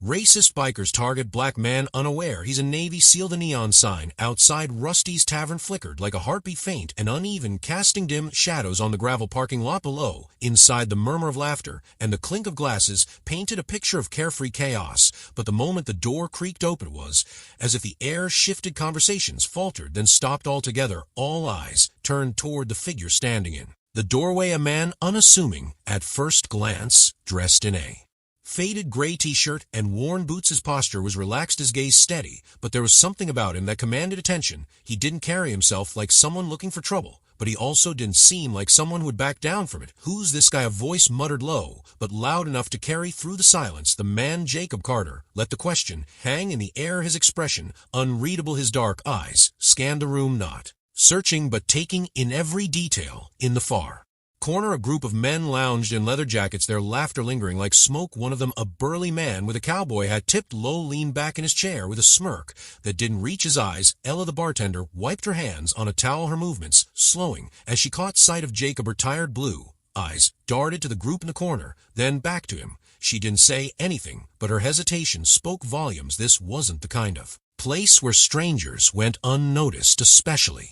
Racist bikers target black man unaware he's a Navy SEAL. The neon sign outside Rusty's Tavern flickered like a heartbeat, faint and uneven, casting dim shadows on the gravel parking lot below. Inside, the murmur of laughter and the clink of glasses painted a picture of carefree chaos. But the moment the door creaked open, it was as if the air shifted, conversations faltered, then stopped altogether. All eyes turned toward the figure standing in the doorway, a man unassuming at first glance, dressed in a faded gray t-shirt and worn boots. His posture was relaxed, his gaze steady, but there was something about him that commanded attention. He didn't carry himself like someone looking for trouble, but he also didn't seem like someone who would back down from it. "Who's this guy?" A voice muttered low, but loud enough to carry through the silence. The man, Jacob Carter, let the question hang in the air, his expression unreadable. His dark eyes scanned the room, not searching but taking in every detail. In the far corner, a group of men lounged in leather jackets, their laughter lingering like smoke. One of them, a burly man with a cowboy hat tipped low, leaned back in his chair with a smirk that didn't reach his eyes. Ella, the bartender, wiped her hands on a towel, her movements slowing as she caught sight of Jacob. Her tired blue eyes darted to the group in the corner, then back to him. She didn't say anything, but her hesitation spoke volumes. This wasn't the kind of place where strangers went unnoticed, especially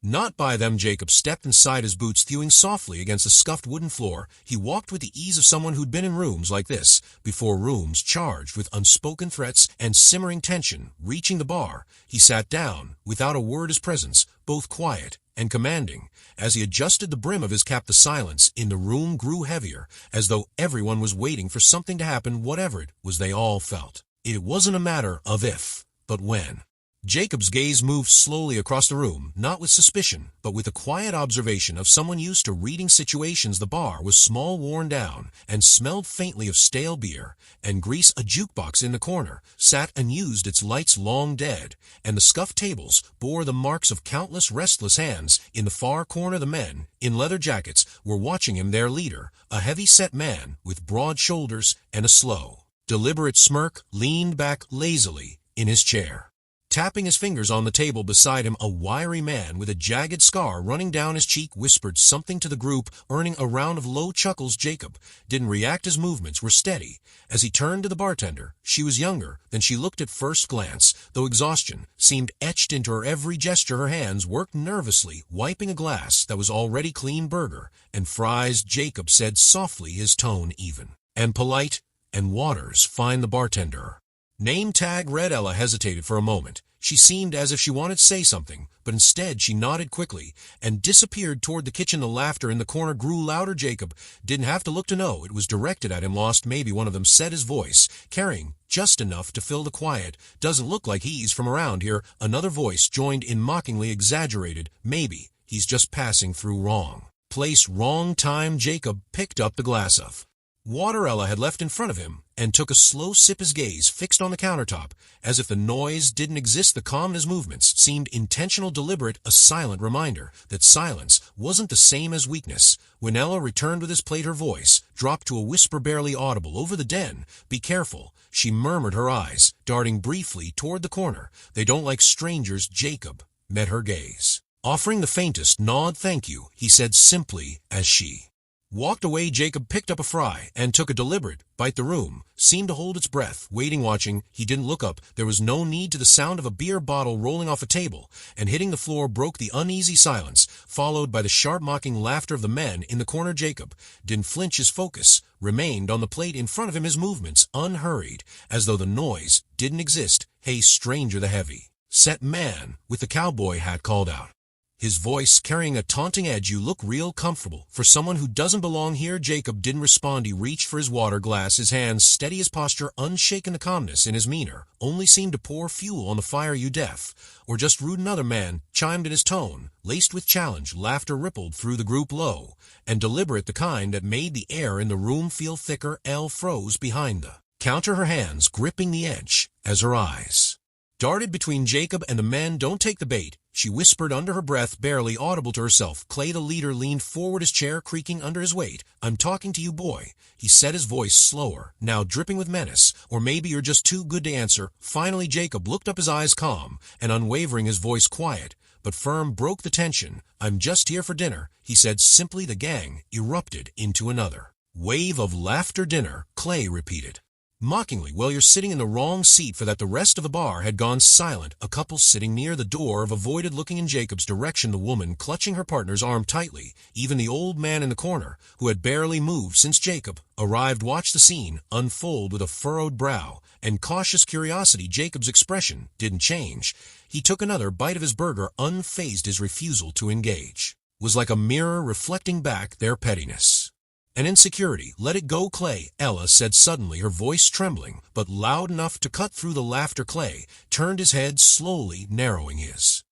not by them. Jacob stepped inside, his boots thewing softly against the scuffed wooden floor. He walked with the ease of someone who'd been in rooms like this before, rooms charged with unspoken threats and simmering tension. Reaching the bar, he sat down without a word, his presence both quiet and commanding. As he adjusted the brim of his cap, the silence in the room grew heavier, as though everyone was waiting for something to happen. Whatever it was, they all felt it wasn't a matter of if, but when. Jacob's gaze moved slowly across the room, not with suspicion, but with the quiet observation of someone used to reading situations. The bar was small, worn down, and smelled faintly of stale beer and grease. A jukebox in the corner sat unused, its lights long dead, and the scuffed tables bore the marks of countless restless hands. In the far corner, the men in leather jackets were watching him, their leader, a heavy-set man with broad shoulders and a slow, deliberate smirk, leaned back lazily in his chair, tapping his fingers on the table beside him. A wiry man with a jagged scar running down his cheek whispered something to the group, earning a round of low chuckles. Jacob didn't react. His movements were steady as he turned to the bartender. She was younger than she looked at first glance, though exhaustion seemed etched into her every gesture. Her hands worked nervously, wiping a glass that was already clean. "Burger and fries," Jacob said softly, his tone even and polite. "And water's fine." The bartender name tag read. Ella hesitated for a moment. She seemed as if she wanted to say something, but instead she nodded quickly and disappeared toward the kitchen. The laughter in the corner grew louder. Jacob didn't have to look to know it was directed at him. "Lost, maybe," one of them said, his voice carrying just enough to fill the quiet. "Doesn't look like he's from around here." Another voice joined in, mockingly exaggerated. "Maybe he's just passing through. Wrong place, wrong time." Jacob picked up the glass of water Ella had left in front of him and took a slow sip, his gaze fixed on the countertop, as if the noise didn't exist. The calm in his movements seemed intentional, deliberate, a silent reminder that silence wasn't the same as weakness. When Ella returned with his plate, her voice dropped to a whisper barely audible over the den. "Be careful," she murmured, her eyes darting briefly toward the corner. "They don't like strangers." Jacob met her gaze, offering the faintest nod. "Thank you," he said simply as she walked away. Jacob picked up a fry and took a deliberate bite. The room seemed to hold its breath, waiting, watching. He didn't look up. There was no need to. The sound of a beer bottle rolling off a table and hitting the floor broke the uneasy silence, followed by the sharp, mocking laughter of the men in the corner. Jacob didn't flinch. His focus remained on the plate in front of him, his movements unhurried, as though the noise didn't exist. "Hey, stranger," the heavy-set man with the cowboy hat called out, his voice carrying a taunting edge. "You look real comfortable for someone who doesn't belong here." Jacob didn't respond. He reached for his water glass, his hands steady, his posture unshaken. The calmness in his demeanor only seemed to pour fuel on the fire. "You deaf or just rude?" another man chimed in, his tone laced with challenge. Laughter rippled through the group, low and deliberate, the kind that made the air in the room feel thicker. Elle froze behind the counter, her hands gripping the edge as her eyes darted between Jacob and the men. "Don't take the bait," she whispered under her breath, barely audible to herself. Clay, the leader, leaned forward, his chair creaking under his weight. "I'm talking to you, boy," he said, his voice slower, now dripping with menace. "Or maybe you're just too good to answer." Finally, Jacob looked up, his eyes calm and unwavering, his voice quiet but firm, broke the tension. "I'm just here for dinner," he said simply. The gang erupted into another wave of laughter. "Dinner," Clay repeated. Mockingly, "Well, you're sitting in the wrong seat for that." The rest of the bar had gone silent. A couple sitting near the door avoided looking in Jacob's direction, the woman clutching her partner's arm tightly. Even the old man in the corner, who had barely moved since Jacob arrived, watched the scene unfold with a furrowed brow and cautious curiosity. Jacob's expression didn't change. He took another bite of his burger, unfazed. His refusal to engage was like a mirror reflecting back their pettiness and insecurity. "Let it go, Clay," Ella said suddenly, her voice trembling, but loud enough to cut through the laughter. Clay turned his head slowly, narrowing his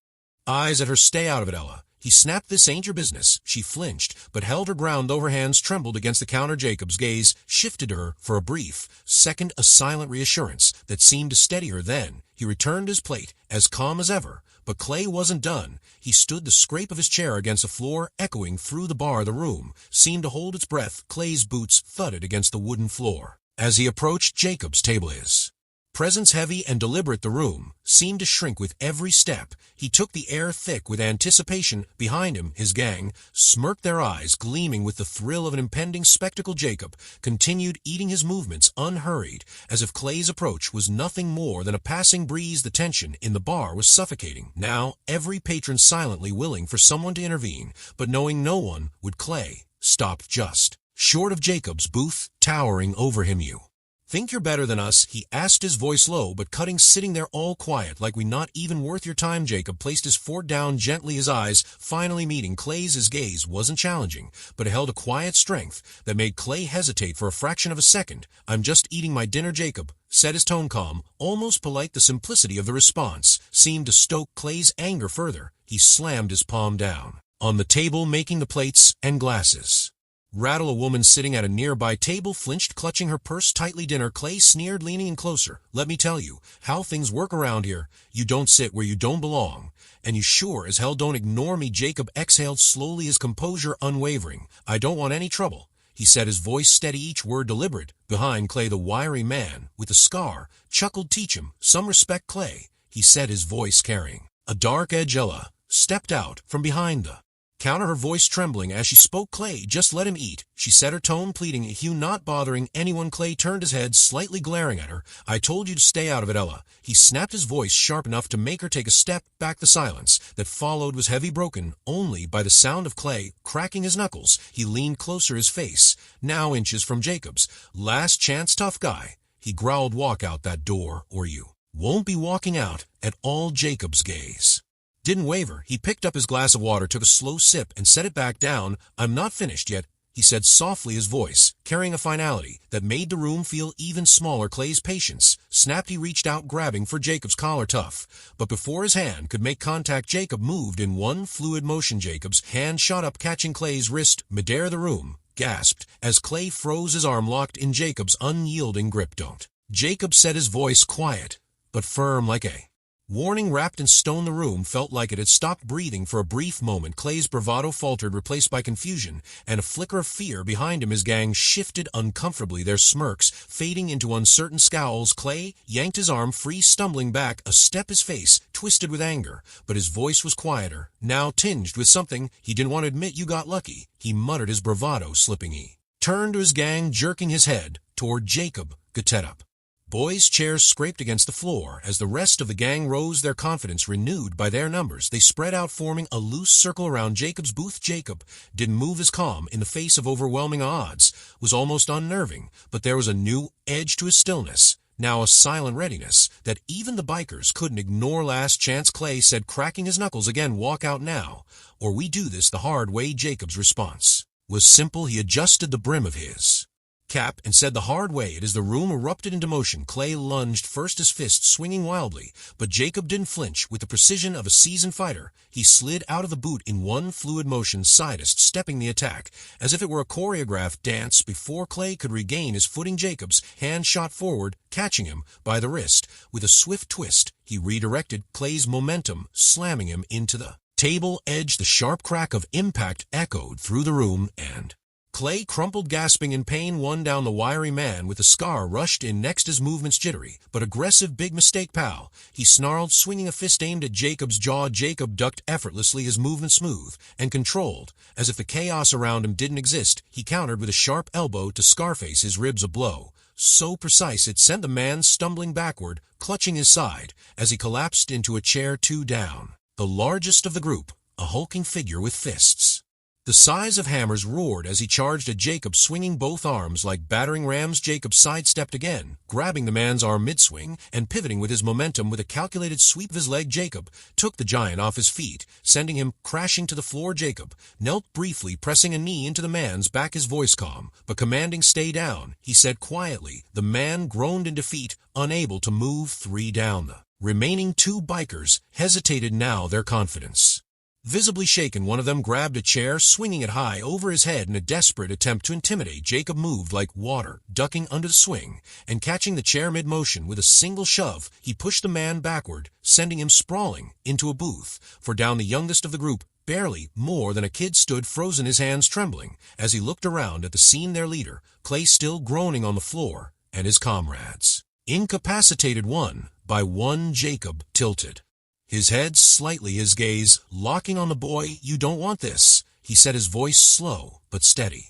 eyes at her. "Stay out of it, Ella," he snapped. "This ain't your business." She flinched, but held her ground though her hands trembled against the counter. Jacob's gaze shifted to her for a brief second, a silent reassurance that seemed to steady her. Then he returned his plate, as calm as ever. But Clay wasn't done. He stood, the scrape of his chair against the floor echoing through the bar. The room seemed to hold its breath. Clay's boots thudded against the wooden floor as he approached Jacob's table. His presence, heavy and deliberate, the room seemed to shrink with every step. He took the air thick with anticipation. Behind him, his gang smirked, their eyes gleaming with the thrill of an impending spectacle. Jacob continued eating, his movements unhurried, as if Clay's approach was nothing more than a passing breeze. The tension in the bar was suffocating. Now, every patron silently willing for someone to intervene, but knowing no one would. Clay stopped just short of Jacob's booth, towering over him. "You think you're better than us?" he asked, his voice low but cutting. "Sitting there all quiet, like we not even worth your time." Jacob placed his fork down gently, his eyes finally meeting Clay's. His gaze wasn't challenging, but it held a quiet strength that made Clay hesitate for a fraction of a second. "I'm just eating my dinner," Jacob said, his tone calm, almost polite. The simplicity of the response seemed to stoke Clay's anger further. He slammed his palm down on the table, making the plates and glasses rattle. A woman sitting at a nearby table flinched, clutching her purse tightly. "Dinner," Clay sneered, leaning in closer. "Let me tell you how things work around here. You don't sit where you don't belong, and you sure as hell don't ignore me." Jacob exhaled slowly, his composure unwavering. "I don't want any trouble," he said, his voice steady, each word deliberate. Behind Clay, the wiry man with the scar chuckled. "Teach him some respect, Clay," he said, his voice carrying a dark edge. Ella stepped out from behind the counter, her voice trembling as she spoke. "Clay, just let him eat," she said, her tone pleading. "You not bothering anyone?" Clay turned his head, slightly glaring at her. "I told you to stay out of it, Ella," he snapped, his voice sharp enough to make her take a step back. The silence that followed was heavy, broken only by the sound of Clay cracking his knuckles. He leaned closer, his face now inches from Jacob's. "Last chance, tough guy," he growled. "Walk out that door or you won't be walking out at all." Jacob's gaze didn't waver. He picked up his glass of water, took a slow sip, and set it back down. "I'm not finished yet," he said softly, his voice carrying a finality that made the room feel even smaller. Clay's patience snapped. He reached out, grabbing for Jacob's collar. Tough, but before his hand could make contact, Jacob moved in one fluid motion. Jacob's hand shot up, catching Clay's wrist midair. The room gasped as Clay froze, his arm locked in Jacob's unyielding grip. "Don't," Jacob said, his voice quiet but firm like a warning wrapped in stone. The room felt like it had stopped breathing for a brief moment. Clay's bravado faltered, replaced by confusion and a flicker of fear. Behind him, his gang shifted uncomfortably, their smirks fading into uncertain scowls. Clay yanked his arm free, stumbling back a step, his face twisted with anger, but his voice was quieter, now tinged with something he didn't want to admit. "You got lucky," he muttered, his bravado slipping. He turned to his gang, jerking his head toward Jacob. "Get up." Boys' chairs scraped against the floor as the rest of the gang rose, their confidence renewed by their numbers. They spread out, forming a loose circle around Jacob's booth. Jacob didn't move. His calm in the face of overwhelming odds was almost unnerving, but there was a new edge to his stillness, now a silent readiness that even the bikers couldn't ignore. "Last chance," Clay said, cracking his knuckles again. "Walk out now, or we do this the hard way." Jacob's response was simple. He adjusted the brim of his cap and said, "The hard way." As the room erupted into motion, Clay lunged first, his fist swinging wildly, but Jacob didn't flinch. With the precision of a seasoned fighter, he slid out of the boot in one fluid motion, sidestepping the attack as if it were a choreographed dance. Before Clay could regain his footing, Jacob's hand shot forward, catching him by the wrist. With a swift twist, he redirected Clay's momentum, slamming him into the table edge. The sharp crack of impact echoed through the room, and Clay crumpled, gasping in pain. One down, the wiry man with the scar rushed in next, his movements jittery but aggressive. "Big mistake, pal," he snarled, swinging a fist aimed at Jacob's jaw. Jacob ducked effortlessly, his movement smooth and controlled, as if the chaos around him didn't exist. He countered with a sharp elbow to Scarface, his ribs a blow so precise it sent the man stumbling backward, clutching his side, as he collapsed into a chair 2 down. The largest of the group, a hulking figure with fists the size of hammers, roared as he charged at Jacob, swinging both arms like battering rams. Jacob sidestepped again, grabbing the man's arm mid-swing and pivoting with his momentum. With a calculated sweep of his leg, Jacob took the giant off his feet, sending him crashing to the floor. Jacob knelt briefly, pressing a knee into the man's back, his voice calm but commanding. "Stay down," he said quietly. The man groaned in defeat, unable to move. 3 down. The remaining 2 bikers hesitated now, their confidence visibly shaken. One of them grabbed a chair, swinging it high over his head in a desperate attempt to intimidate. Jacob moved like water, ducking under the swing, and catching the chair mid-motion. With a single shove, he pushed the man backward, sending him sprawling into a booth. For down the youngest of the group, barely more than a kid, stood frozen, his hands trembling, as he looked around at the scene. Their leader, Clay, still groaning on the floor, and his comrades incapacitated one by one. Jacob tilted his head slightly, his gaze locking on the boy. "You don't want this," he said, his voice slow but steady,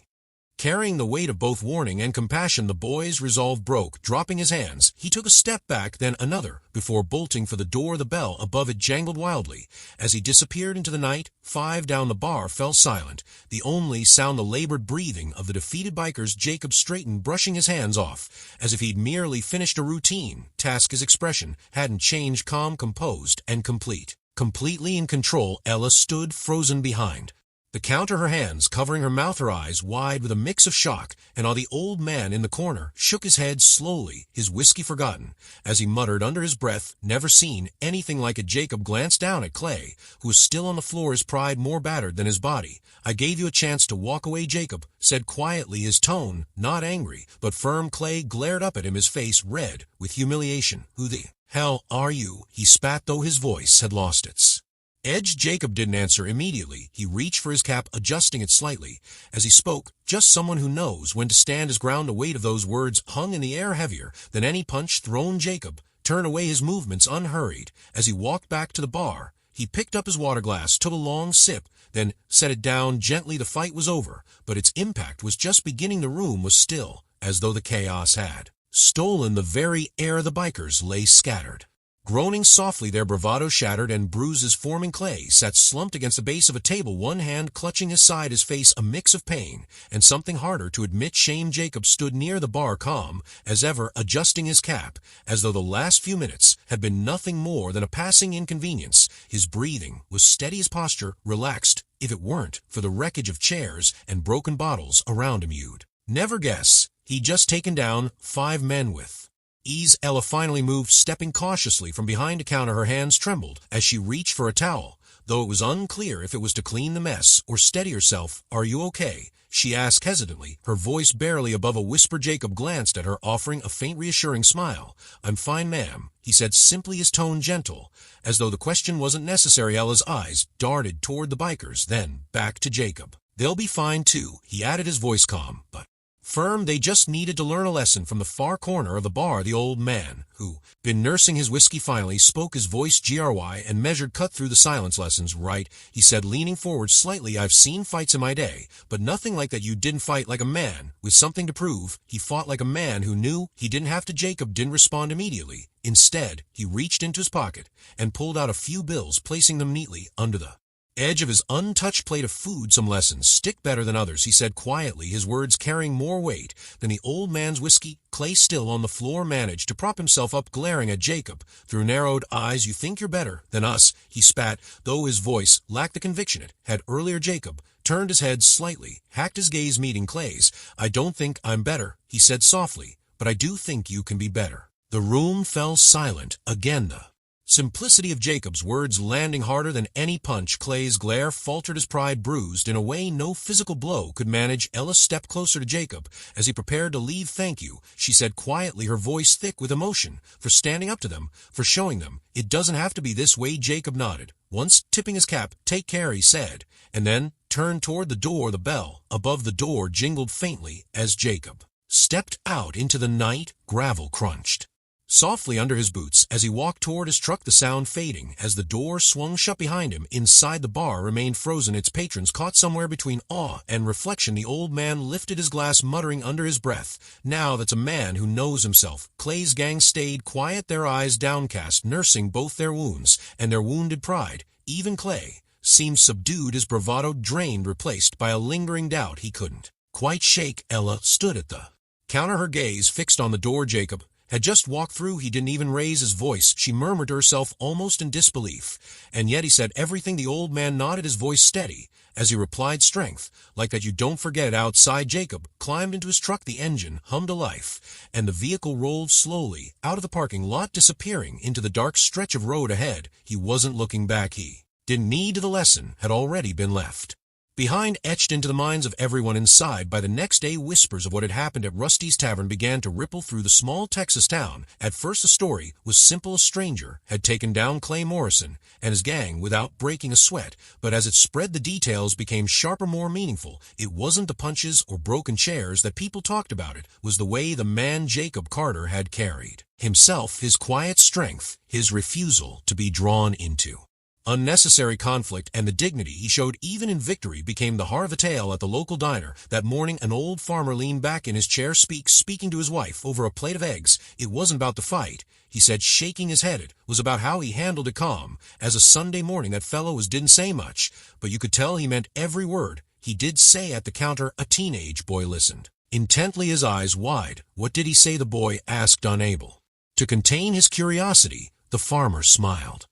carrying the weight of both warning and compassion. The boy's resolve broke. Dropping his hands, he took a step back, then another, before bolting for the door. The bell above it jangled wildly as he disappeared into the night. 5 down. The bar fell silent, the only sound the labored breathing of the defeated bikers. Jacob straightened, brushing his hands off as if he'd merely finished a routine task. His expression hadn't changed, calm, composed, and complete. Completely in control, Ella stood frozen behind the counter, her hands covering her mouth, her eyes wide with a mix of shock and awe. The old man in the corner shook his head slowly, his whiskey forgotten, as he muttered under his breath, "Never seen anything like it." Jacob glanced down at Clay, who was still on the floor, his pride more battered than his body. "I gave you a chance to walk away," Jacob said quietly, his tone not angry but firm. Clay glared up at him, his face red with humiliation. "Who the hell are you?" he spat, though his voice had lost its edge. Jacob didn't answer immediately. He reached for his cap, adjusting it slightly as he spoke. "Just someone who knows when to stand his ground." The weight of those words hung in the air, heavier than any punch thrown. Jacob turned away, his movements unhurried. As he walked back to the bar, he picked up his water glass, took a long sip, then set it down gently. The fight was over, but its impact was just beginning. The room was still, as though the chaos had stolen the very air. The bikers lay scattered, groaning softly, their bravado shattered and bruises forming. Clay sat slumped against the base of a table, one hand clutching his side, his face a mix of pain and something harder to admit, shame. Jacob stood near the bar, calm as ever, adjusting his cap, as though the last few minutes had been nothing more than a passing inconvenience. His breathing was steady, his posture relaxed. If it weren't for the wreckage of chairs and broken bottles around him, you'd never guess he'd just taken down 5 men with ease. Ella finally moved, stepping cautiously from behind a counter. Her hands trembled as she reached for a towel, though it was unclear if it was to clean the mess or steady herself. "Are you okay?" she asked hesitantly, her voice barely above a whisper. Jacob glanced at her, offering a faint reassuring smile. "I'm fine, ma'am," he said simply, his tone gentle, as though the question wasn't necessary. Ella's eyes darted toward the bikers, then back to Jacob. "They'll be fine too," he added, his voice calm but firm. "They just needed to learn a lesson." From the far corner of the bar, the old man, who been nursing his whiskey, finally spoke, his voice gry and measured, cut through the silence. "Lessons, right," he said, leaning forward slightly. "I've seen fights in my day, but nothing like that. You didn't fight like a man with something to prove. He fought like a man who knew he didn't have to." Jacob didn't respond immediately. Instead, he reached into his pocket and pulled out a few bills, placing them neatly under the edge of his untouched plate of food. "Some lessons stick better than others," he said quietly, his words carrying more weight than the old man's whiskey. Clay, still on the floor, managed to prop himself up, glaring at Jacob through narrowed eyes. "You think you're better than us," he spat, though his voice lacked the conviction it had earlier. Jacob turned his head slightly, hacked his gaze meeting Clay's. "I don't think I'm better," he said softly, "but I do think you can be better." The room fell silent again, the simplicity of Jacob's words landing harder than any punch. Clay's glare faltered, his pride bruised in a way no physical blow could manage. Ella stepped closer to Jacob as he prepared to leave. "Thank you," she said quietly, her voice thick with emotion, "for standing up to them, for showing them it doesn't have to be this way." Jacob nodded, once tipping his cap. "Take care," he said, and then turned toward the door. The bell above the door jingled faintly as Jacob stepped out into the night. Gravel crunched softly under his boots. As he walked toward his truck, the sound fading. As the door swung shut behind him, inside the bar remained frozen, its patrons caught somewhere between awe and reflection. The old man lifted his glass, muttering under his breath, "Now that's a man who knows himself." Clay's gang stayed quiet, their eyes downcast, nursing both their wounds and their wounded pride. Even Clay seemed subdued, his bravado drained, replaced by a lingering doubt he couldn't quite shake. Ella stood at the counter, her gaze fixed on the door Jacob had just walked through. He didn't even raise his voice. She murmured to herself, almost in disbelief. And yet he said everything. The old man nodded, his voice steady, as he replied, "Strength like that you don't forget it." Outside, Jacob climbed into his truck. The engine hummed to life, and the vehicle rolled slowly out of the parking lot, disappearing into the dark stretch of road ahead. He wasn't looking back. He didn't need to. The lesson had already been left behind, etched into the minds of everyone inside. By the next day, whispers of what had happened at Rusty's Tavern began to ripple through the small Texas town. At first the story was simple. A stranger had taken down Clay Morrison and his gang without breaking a sweat, but as it spread, the details became sharper, more meaningful. It wasn't the punches or broken chairs that people talked about. It was the way the man Jacob Carter had carried himself, his quiet strength, his refusal to be drawn into unnecessary conflict, and the dignity he showed even in victory became the heart of the tale. At the local diner that morning, an old farmer leaned back in his chair, speaking to his wife over a plate of eggs. "It wasn't about the fight," he said, shaking his head. "It was about how he handled it, calm as a Sunday morning. That fellow didn't say much, but you could tell he meant every word he did say." At the counter, a teenage boy listened intently, his eyes wide. "What did he say?" the boy asked, unable to contain his curiosity. The farmer smiled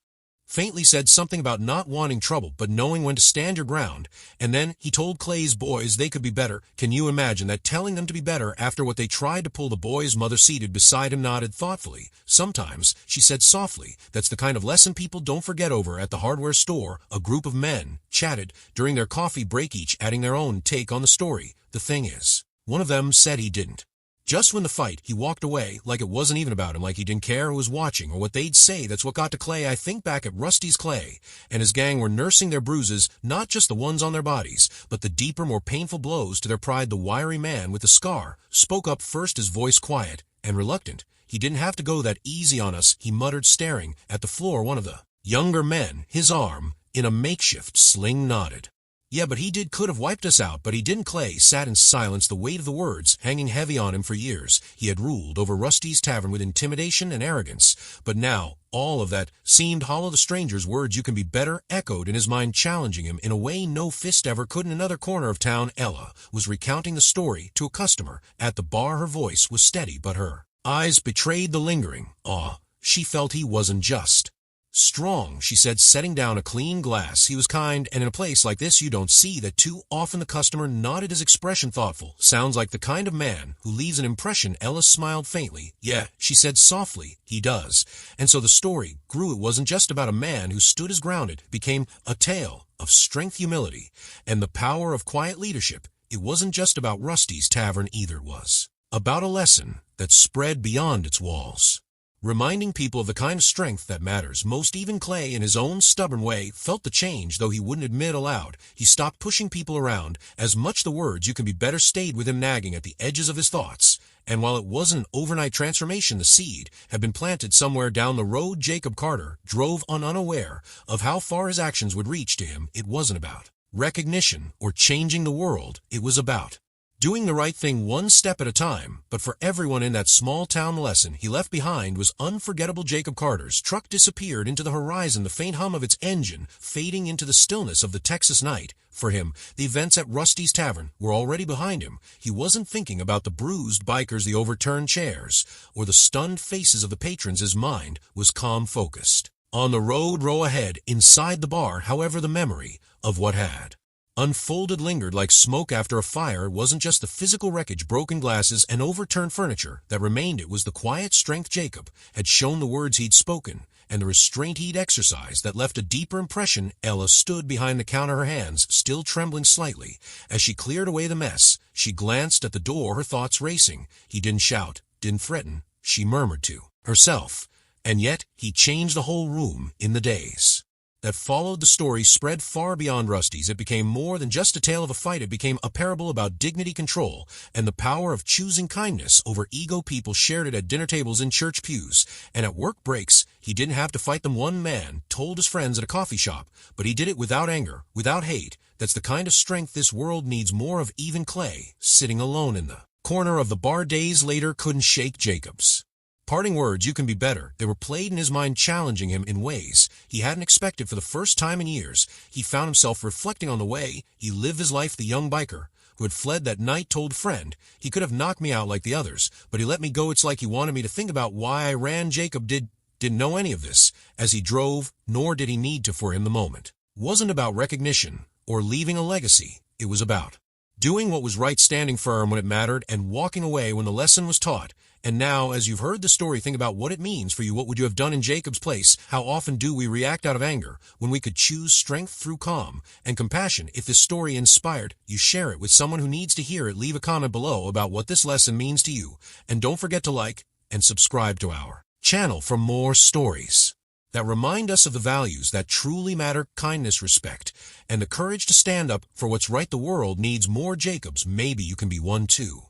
faintly, said something about not wanting trouble, but knowing when to stand your ground. And then he told Clay's boys they could be better. Can you imagine that? Telling them to be better after what they tried to pull. The boy's mother, seated beside him, nodded thoughtfully. "Sometimes," she said softly, "that's the kind of lesson people don't forget." Over at the hardware store, a group of men chatted during their coffee break, each adding their own take on the story. "The thing is," one of them said, "he didn't just win the fight. He walked away like it wasn't even about him, like he didn't care who was watching or what they'd say. That's what got to Clay." I think back at Rusty's, Clay and his gang were nursing their bruises, not just the ones on their bodies, but the deeper, more painful blows to their pride. The wiry man with the scar spoke up first, his voice quiet and reluctant. "He didn't have to go that easy on us," he muttered, staring at the floor. One of the younger men, his arm in a makeshift sling, nodded. "Yeah, but he could have wiped us out, but he didn't." Clay sat in silence, the weight of the words hanging heavy on him. For years he had ruled over Rusty's Tavern with intimidation and arrogance, but now all of that seemed hollow. The stranger's words, "You can be better," echoed in his mind, challenging him in a way no fist ever could. In another corner of town, Ella was recounting the story to a customer at the bar. Her voice was steady, but her eyes betrayed the lingering awe she felt. "He wasn't just strong," she said, setting down a clean glass. "He was kind, and in a place like this you don't see that too often." The customer nodded, his expression thoughtful. "Sounds like the kind of man who leaves an impression." Ella smiled faintly. "Yeah," she said softly, "he does." And so the story grew. It wasn't just about a man who stood his ground. It became a tale of strength, humility, and the power of quiet leadership. It wasn't just about Rusty's Tavern either. It was about a lesson that spread beyond its walls, reminding people of the kind of strength that matters most. Even Clay, in his own stubborn way, felt the change, though he wouldn't admit aloud. He stopped pushing people around. As much the words, "You can be better," stayed with him, nagging at the edges of his thoughts. And while it wasn't an overnight transformation, the seed had been planted somewhere down the road. Jacob Carter drove on, unaware of how far his actions would reach. To him, it wasn't about recognition or changing the world. It was about doing the right thing one step at a time. But for everyone in that small town, the lesson he left behind was unforgettable. Jacob Carter's truck disappeared into the horizon, the faint hum of its engine fading into the stillness of the Texas night. For him, the events at Rusty's Tavern were already behind him. He wasn't thinking about the bruised bikers, the overturned chairs, or the stunned faces of the patrons. His mind was calm, focused on the road ahead. Inside the bar, however, the memory of what had unfolded lingered like smoke after a fire. It wasn't just the physical wreckage, broken glasses, and overturned furniture that remained. It was the quiet strength Jacob had shown, the words he'd spoken, and the restraint he'd exercised that left a deeper impression. Ella stood behind the counter, her hands still trembling slightly. As she cleared away the mess, she glanced at the door, her thoughts racing. He didn't shout, didn't threaten, she murmured to herself. And yet he changed the whole room in the days that followed the story spread far beyond Rusty's. It became more than just a tale of a fight. It became a parable about dignity, control, and the power of choosing kindness over ego. People shared it at dinner tables, in church pews, and at work breaks. He didn't have to fight them. One man told his friends at a coffee shop, but he did it without anger, without hate. That's the kind of strength this world needs more of. Even Clay, sitting alone in the corner of the bar days later, couldn't shake Jacob's parting words, "You can be better." They were played in his mind, challenging him in ways he hadn't expected. For the first time in years, he found himself reflecting on the way he lived his life. The young biker who had fled that night told a friend, "He could have knocked me out like the others, but he let me go. It's like he wanted me to think about why I ran." Jacob didn't know any of this as he drove, nor did he need to. For him, the moment wasn't about recognition or leaving a legacy. It was about doing what was right, standing firm when it mattered, and walking away when the lesson was taught. And now, as you've heard the story, think about what it means for you. What would you have done in Jacob's place? How often do we react out of anger when we could choose strength through calm and compassion? If this story inspired you, share it with someone who needs to hear it. Leave a comment below about what this lesson means to you. And don't forget to like and subscribe to our channel for more stories that remind us of the values that truly matter: kindness, respect, and the courage to stand up for what's right. The world needs more Jacobs. Maybe you can be one too.